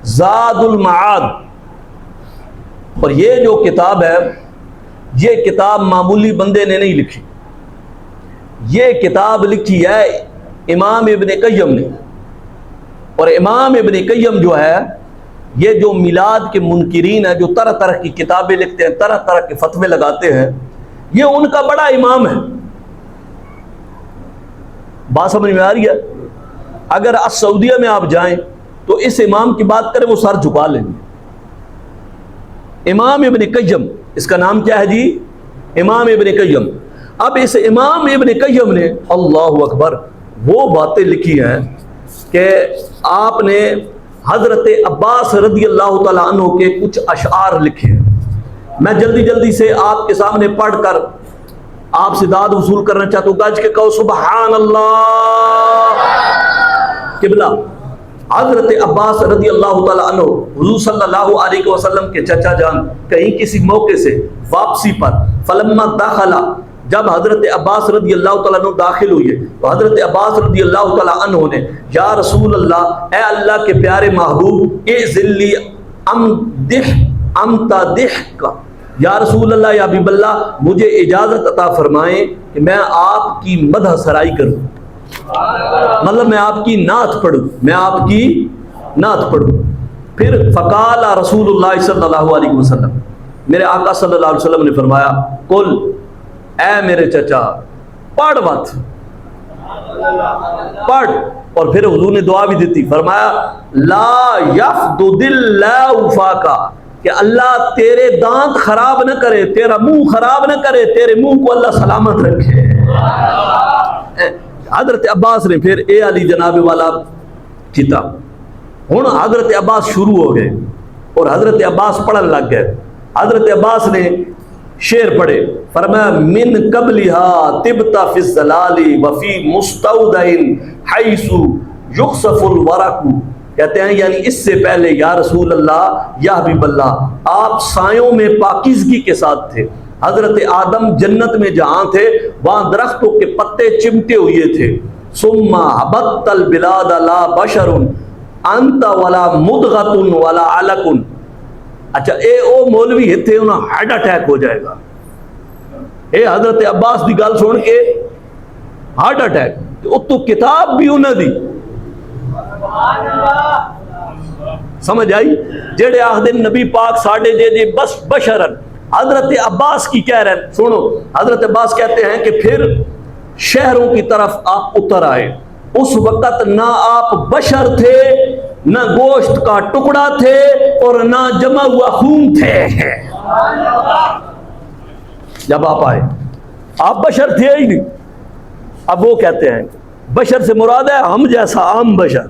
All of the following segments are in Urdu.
زاد المعاد. اور یہ جو کتاب ہے یہ کتاب معمولی بندے نے نہیں لکھی، یہ کتاب لکھی ہے امام ابن قیم نے. اور امام ابن قیم جو ہے یہ جو میلاد کے منکرین ہیں جو طرح طرح کی کتابیں لکھتے ہیں، طرح طرح کے فتوے لگاتے ہیں، یہ ان کا بڑا امام ہے. بات سمجھ میں آ رہی ہے؟ اگر سعودیہ میں آپ جائیں تو اس امام کی بات کریں وہ سر جھکا لیں گے. امام ابن قیم، اس کا نام کیا ہے جی؟ امام ابن قیم. اب اس امام ابن قیم نے اللہ اکبر وہ باتیں لکھی ہیں کہ آپ نے حضرت عباس رضی اللہ تعالیٰ عنہ کے کچھ اشعار لکھے ہیں. میں جلدی جلدی سے آپ کے سامنے پڑھ کر آپ سے داد وصول کرنا چاہتا ہوں. گج کے کہو سبحان اللہ. قبلہ حضرت عباس رضی اللہ تعالیٰ عنہ حضور صلی اللہ علیہ وسلم کے چچا جان کہیں کسی موقع سے واپسی پر فلما داخلہ، جب حضرت عباس رضی اللہ تعالیٰ عنہ داخل ہوئے تو حضرت عباس رضی اللہ تعالیٰ عنہ نے یا رسول اللہ، اے اللہ کے پیارے محبوب، اذن لی امدح امتدح کا، یا رسول اللہ یا حبیب اللہ مجھے اجازت عطا فرمائیں کہ میں آپ کی مدح سرائی کروں، مطلب میں آپ کی نعت پڑھوں، میں آپ کی نعت پڑھوں. پھر فقال رسول اللہ صلی اللہ علیہ وسلم، میرے آقا صلی اللہ علیہ وسلم نے فرمایا قل، اے میرے چچا پڑھ مت، پڑھ. اور پھر حضور نے دعا بھی دیتی، فرمایا لا یفدد اللہ فاکا، کہ اللہ تیرے دانت خراب نہ کرے، تیرا منہ خراب نہ کرے، تیرے منہ کو اللہ سلامت رکھے. حضرت عباس نے پھر اے علی جناب والا کیتا. ہن حضرت عباس شروع ہو گئے اور حضرت عباس پڑھن لگ گئے. حضرت عباس نے شعر پڑھے، فرمایا من قبلها طبت فی الزلال وفی مستودع حیث یخسف الورق، کہتے ہیں یعنی اس سے پہلے یا رسول اللہ یا حبیب اللہ آپ سایوں میں پاکیزگی کے ساتھ تھے. حضرت آدم جنت میں جہاں تھے وہاں درختوں کے پتے چمٹے ہوئے تھے. ثم حبت البلاد لا بشر انت ولا مدغۃ ولا علق. اچھا اے او مولوی ہتھے انہاں ہارٹ اٹیک ہو جائے گا. اے حضرت عباس دی گل سن کے ہارٹ اٹیک، او تو کتاب بھی انہاں دی سمجھ آئی، جڑے آخدے نبی پاک ساڈے جے بس بشرن. حضرت عباس کی کہہ رہے ہیں، سنو حضرت عباس کہتے ہیں کہ پھر شہروں کی طرف آپ اتر آئے. اس وقت نہ آپ بشر تھے، نہ گوشت کا ٹکڑا تھے، اور نہ جمع ہوا خون تھے. جب آپ آئے آپ بشر تھے ہی نہیں. اب وہ کہتے ہیں بشر سے مراد ہے ہم جیسا عام بشر،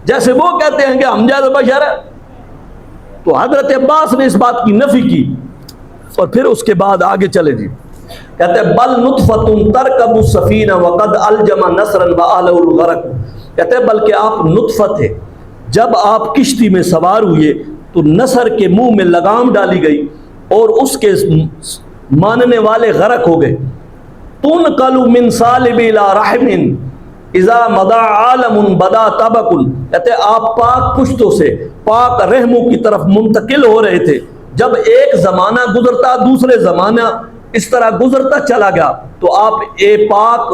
جیسے وہ کہتے ہیں کہ ہم جیسا بشر ہے. تو حضرت عباس نے اس بات کی نفی کی اور پھر اس کے بعد آگے چلے جی. کہتے ہیں بل نطفۃ ترکب السفینہ وقد الجم نصرا واہلہ الغرق. کہتے ہیں بلکہ آپ نطفہ تھے، جب آپ کشتی میں سوار ہوئے تو نصر کے منہ میں لگام ڈالی گئی اور اس کے ماننے والے غرق ہو گئے. تنقل من صالب الى رحم اذا مضى عالم بدا طبق. کہتے ہیں آپ پاک پشتوں سے پاک رحموں کی طرف منتقل ہو رہے تھے. جب ایک زمانہ گزرتا دوسرے زمانہ اس طرح گزرتا چلا گیا تو آپ اے پاک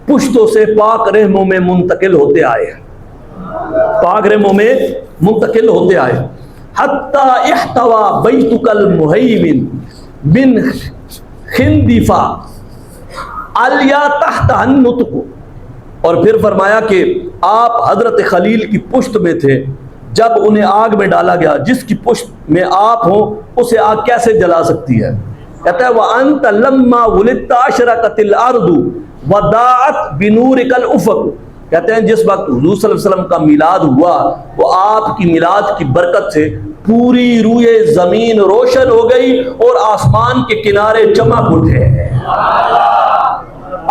پشتوں سے پاک رحموں میں منتقل ہوتے آئے ہیں، پاک رحموں میں منتقل ہوتے آئے. حتی احتوى بیتک المہیمن من خندفا علیا تحت النطق. اور پھر فرمایا کہ آپ حضرت خلیل کی پشت میں تھے جب انہیں آگ میں ڈالا گیا. جس کی پشت میں آپ ہوں اسے آگ کیسے جلا سکتی ہے؟ کہتا ہے وَأَنْتَ لَمَّا وُلِدْتَ أَشْرَقَتِ الْأَرْضُ وَضَاءَتْ بِنُورِكَ الْأُفُقُ. کہتے ہیں جس وقت حضور صلی اللہ علیہ وسلم کا میلاد ہوا وہ آپ کی میلاد کی برکت سے پوری روئے زمین روشن ہو گئی اور آسمان کے کنارے چمک اٹھے.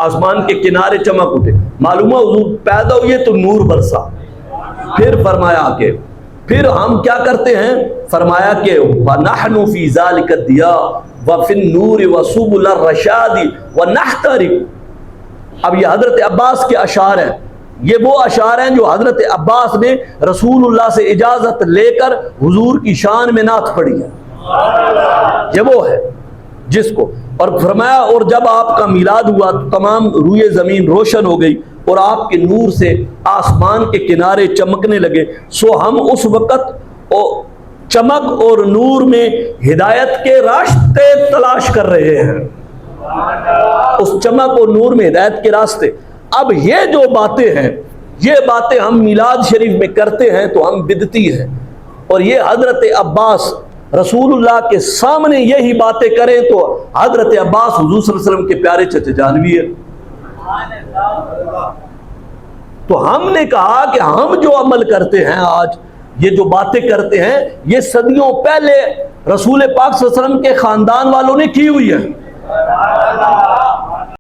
آسمان کے کنارے چمک اٹھے. معلوم ہے حضور پیدا ہوئے تو نور برسا. پھر فرمایا کہ پھر ہم کیا کرتے ہیں؟ فرمایا کہ وَنَحْنُ فِي ذَلِكَ الضِّيَاءِ وَفِي النُّورِ وَسُبُلَ الرَّشَادِ وَنَحْتَرِقُ. اب یہ حضرت عباس کے اشعار ہیں یہ وہ اشعار ہیں جو حضرت عباس نے رسول اللہ سے اجازت لے کر حضور کی شان میں نعت پڑھی ہے. یہ وہ ہے جس کو، اور فرمایا اور جب آپ کا میلاد ہوا تو تمام روئے زمین روشن ہو گئی اور آپ کے نور سے آسمان کے کنارے چمکنے لگے. سو ہم اس وقت چمک اور نور میں ہدایت کے راستے تلاش کر رہے ہیں. اس چمک اور نور میں ہدایت کے راستے. اب یہ جو باتیں ہیں، یہ باتیں ہم میلاد شریف میں کرتے ہیں تو ہم بدعتی ہیں، اور یہ حضرت عباس رسول اللہ کے سامنے یہی باتیں کریں تو حضرت عباس حضور صلی اللہ علیہ وسلم کے پیارے چچا جانوی ہے. تو ہم نے کہا کہ ہم جو عمل کرتے ہیں آج، یہ جو باتیں کرتے ہیں، یہ صدیوں پہلے رسول پاک صلی اللہ علیہ وسلم کے خاندان والوں نے کی ہوئی ہے.